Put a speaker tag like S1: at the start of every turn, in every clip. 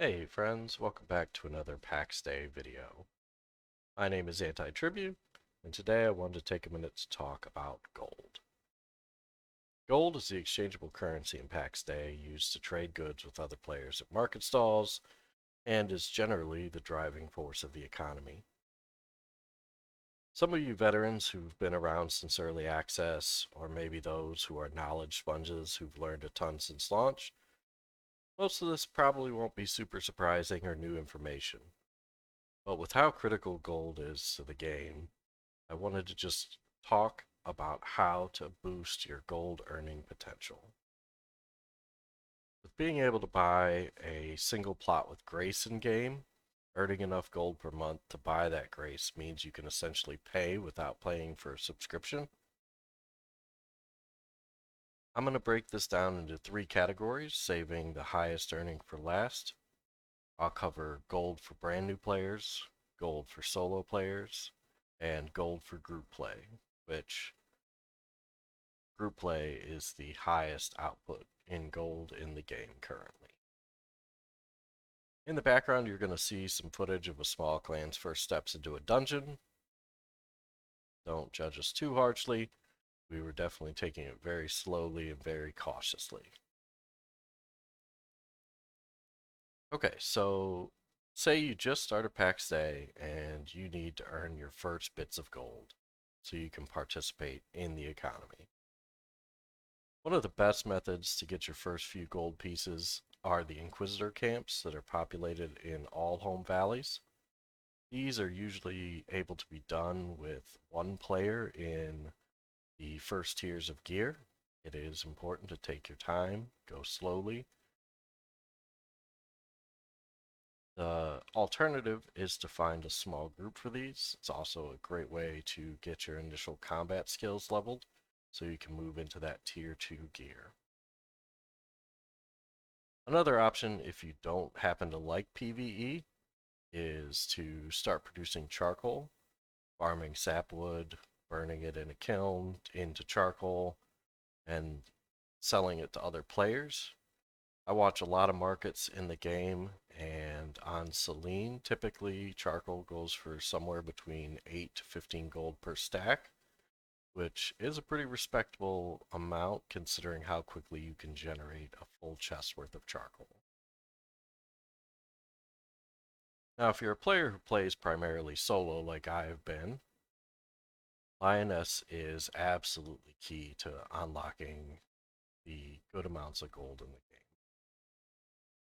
S1: Hey friends, welcome back to another Pax Day video. My name is Anti-Tribute, and today I wanted to take a minute to talk about gold. Gold is the exchangeable currency in Pax Day used to trade goods with other players at market stalls, and is generally the driving force of the economy. Some of you veterans who've been around since early access, or maybe those who are knowledge sponges who've learned a ton since launch, most of this probably won't be super surprising or new information. But with how critical gold is to the game, I wanted to just talk about how to boost your gold earning potential. With being able to buy a single plot with grace in game, earning enough gold per month to buy that grace means you can essentially pay without paying for a subscription. I'm going to break this down into three categories, saving the highest earning for last. I'll cover gold for brand new players, gold for solo players, and gold for group play, which group play is the highest output in gold in the game currently. In the background, you're going to see some footage of a small clan's first steps into a dungeon. Don't judge us too harshly. We were definitely taking it very slowly and very cautiously. Okay, so say you just started Pax Day and you need to earn your first bits of gold so you can participate in the economy. One of the best methods to get your first few gold pieces are the Inquisitor camps that are populated in all home valleys. These are usually able to be done with one player in the first tiers of gear. It is important to take your time, go slowly. The alternative is to find a small group for these. It's also a great way to get your initial combat skills leveled so you can move into that tier 2 gear. Another option, if you don't happen to like PvE, is to start producing charcoal, farming sapwood, burning it in a kiln into charcoal, and selling it to other players. I watch a lot of markets in the game, and on Selene, typically charcoal goes for somewhere between 8 to 15 gold per stack, which is a pretty respectable amount considering how quickly you can generate a full chest worth of charcoal. Now, if you're a player who plays primarily solo like I have been, Lioness is absolutely key to unlocking the good amounts of gold in the game.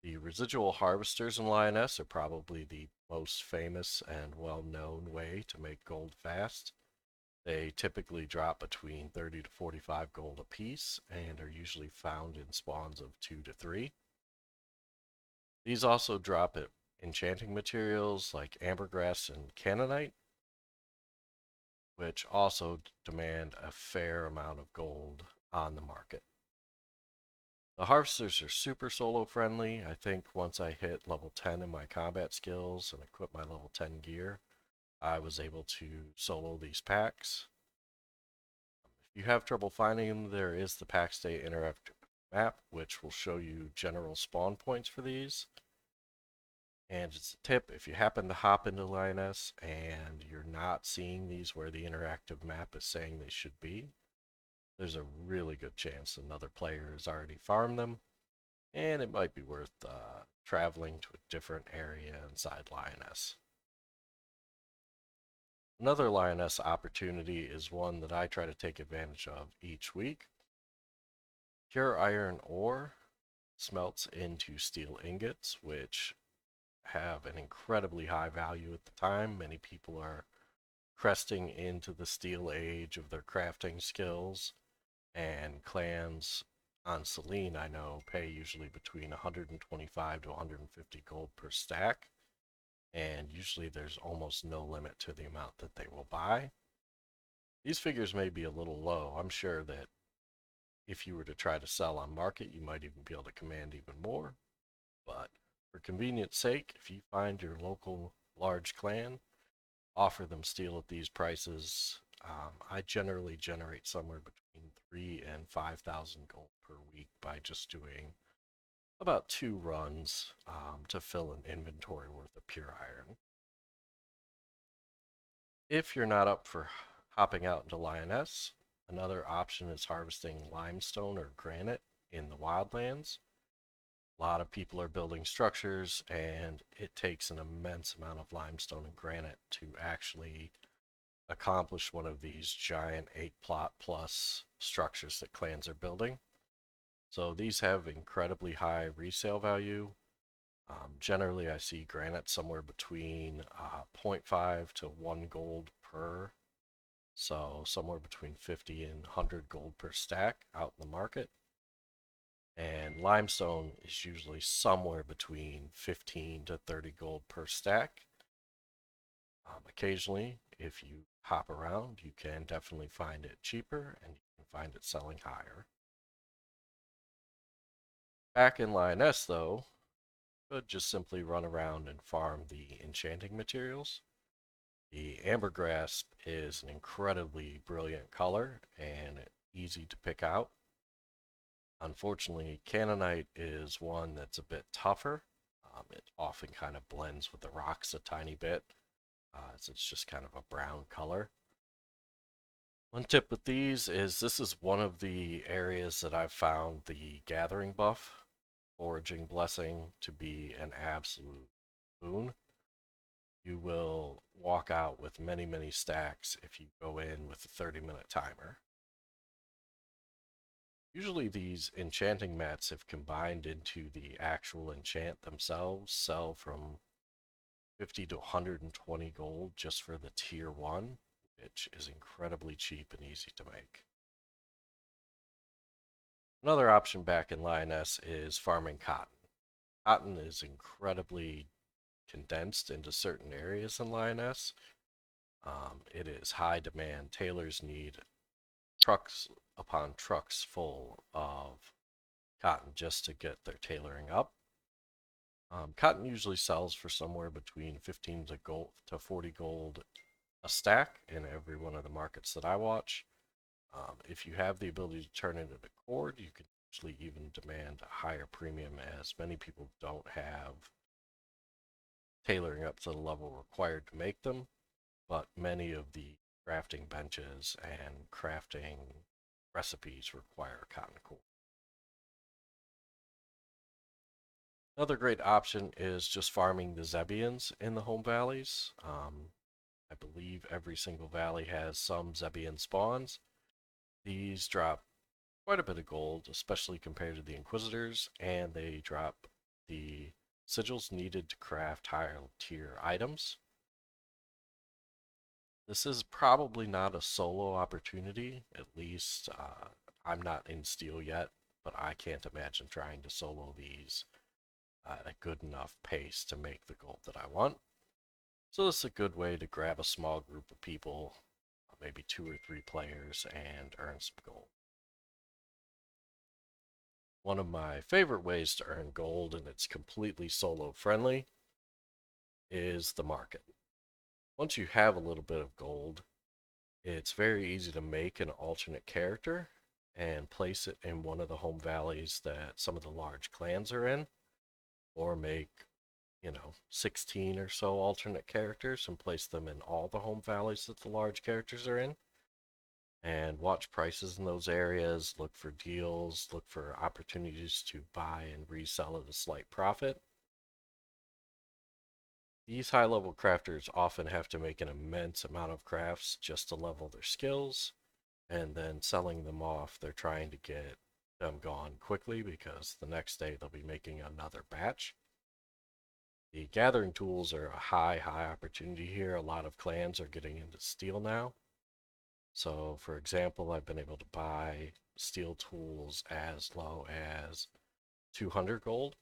S1: The residual harvesters in Lioness are probably the most famous and well-known way to make gold fast. They typically drop between 30 to 45 gold apiece and are usually found in spawns of 2 to 3. These also drop at enchanting materials like ambergris and cannonite, which also demand a fair amount of gold on the market. The harvesters are super solo friendly. I think once I hit level 10 in my combat skills and equip my level 10 gear, I was able to solo these packs. If you have trouble finding them, there is the Pax Dei interactive map, which will show you general spawn points for these. And it's a tip, if you happen to hop into Lioness and you're not seeing these where the interactive map is saying they should be, there's a really good chance another player has already farmed them, and it might be worth traveling to a different area inside Lioness. Another Lioness opportunity is one that I try to take advantage of each week. Pure iron ore smelts into steel ingots, which have an incredibly high value at the time. Many people are cresting into the steel age of their crafting skills, and clans on Selene, I know, pay usually between 125 to 150 gold per stack, and usually there's almost no limit to the amount that they will buy. These figures may be a little low. I'm sure that if you were to try to sell on market, you might even be able to command even more. But for convenience sake, if you find your local large clan, offer them steel at these prices. I generally generate somewhere between 3 and 5,000 gold per week by just doing about 2 runs to fill an inventory worth of pure iron. If you're not up for hopping out into Lioness, another option is harvesting limestone or granite in the wildlands. A lot of people are building structures, and it takes an immense amount of limestone and granite to actually accomplish one of these giant 8 plot plus structures that clans are building. So these have incredibly high resale value. Generally, I see granite somewhere between 0.5 to 1 gold per, so somewhere between 50 and 100 gold per stack out in the market. And limestone is usually somewhere between 15 to 30 gold per stack. Occasionally, if you hop around, you can definitely find it cheaper and you can find it selling higher. Back in Lioness, though, you could just simply run around and farm the enchanting materials. The ambergris is an incredibly brilliant color and easy to pick out. Unfortunately, Cannonite is one that's a bit tougher. It often kind of blends with the rocks a tiny bit, so it's just kind of a brown color. One tip with these is this is one of the areas that I've found the gathering buff, foraging blessing, to be an absolute boon. You will walk out with many, many stacks if you go in with a 30-minute timer. Usually these enchanting mats, if combined into the actual enchant themselves, sell from 50 to 120 gold just for the tier 1, which is incredibly cheap and easy to make. Another option back in Lioness is farming cotton. Cotton is incredibly condensed into certain areas in Lioness. It is high demand. Tailors need trucks upon trucks full of cotton just to get their tailoring up. Cotton usually sells for somewhere between 15 to 40 gold a stack in every one of the markets that I watch. If you have the ability to turn it into cord, you can usually even demand a higher premium, as many people don't have tailoring up to the level required to make them, but many of the crafting benches and crafting recipes require cotton cord. Another great option is just farming the Zebians in the home valleys. I believe every single valley has some Zebian spawns. These drop quite a bit of gold, especially compared to the Inquisitors, and they drop the sigils needed to craft higher tier items. This is probably not a solo opportunity, at least I'm not in steel yet, but I can't imagine trying to solo these at a good enough pace to make the gold that I want. So this is a good way to grab a small group of people, maybe 2 or 3 players, and earn some gold. One of my favorite ways to earn gold, and it's completely solo friendly, is the market. Once you have a little bit of gold, it's very easy to make an alternate character and place it in one of the home valleys that some of the large clans are in, or make 16 or so alternate characters and place them in all the home valleys that the large characters are in, and watch prices in those areas, look for deals, look for opportunities to buy and resell at a slight profit. These high-level crafters often have to make an immense amount of crafts just to level their skills, and then selling them off, they're trying to get them gone quickly because the next day they'll be making another batch. The gathering tools are a high opportunity here. A lot of clans are getting into steel now. So, for example, I've been able to buy steel tools as low as 200 gold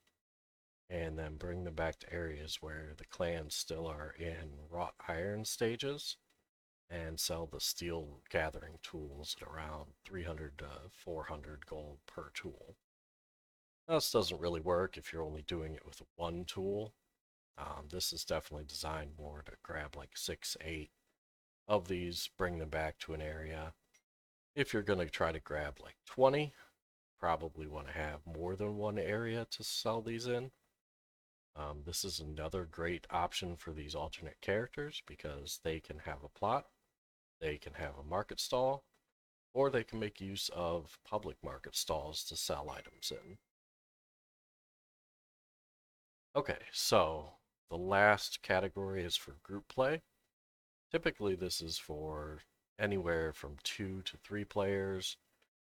S1: and then bring them back to areas where the clans still are in wrought iron stages and sell the steel gathering tools at around 300 to 400 gold per tool. Now, this doesn't really work if you're only doing it with one tool. This is definitely designed more to grab like 6, 8 of these, bring them back to an area. If you're going to try to grab like 20, probably want to have more than one area to sell these in. This is another great option for these alternate characters because they can have a plot, they can have a market stall, or they can make use of public market stalls to sell items in. Okay, so the last category is for group play. Typically, this is for anywhere from 2 to 3 players,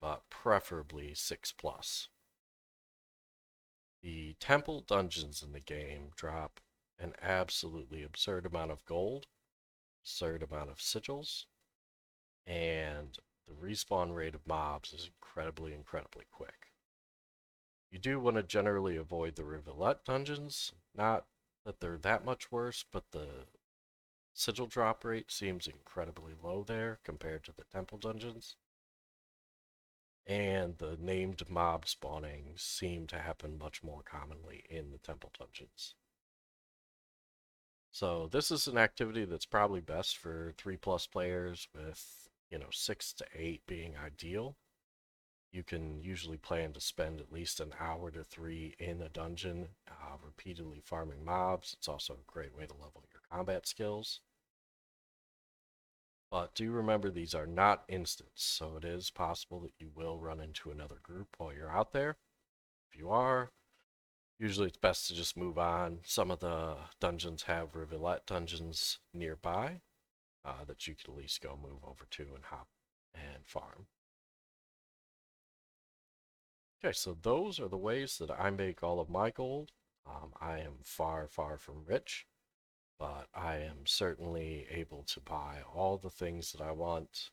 S1: but preferably 6+. The temple dungeons in the game drop an absolutely absurd amount of gold, absurd amount of sigils, and the respawn rate of mobs is incredibly quick. You do want to generally avoid the rivulet dungeons. Not that they're that much worse, but the sigil drop rate seems incredibly low there compared to the temple dungeons. And the named mob spawning seem to happen much more commonly in the temple dungeons. So this is an activity that's probably best for 3+ players with, 6 to 8 being ideal. You can usually plan to spend at least an hour to 3 in a dungeon, repeatedly farming mobs. It's also a great way to level your combat skills. But do remember these are not instants, so it is possible that you will run into another group while you're out there. If you are, usually it's best to just move on. Some of the dungeons have rivulet dungeons nearby that you can at least go move over to and hop and farm. Okay, so those are the ways that I make all of my gold. I am far from rich, but I am certainly able to buy all the things that I want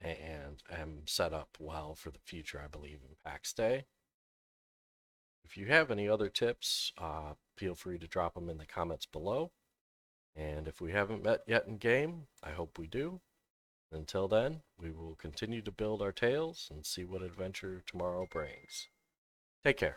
S1: and am set up well for the future, I believe, in Pax Day. If you have any other tips, feel free to drop them in the comments below. And if we haven't met yet in game, I hope we do. Until then, we will continue to build our tales and see what adventure tomorrow brings. Take care.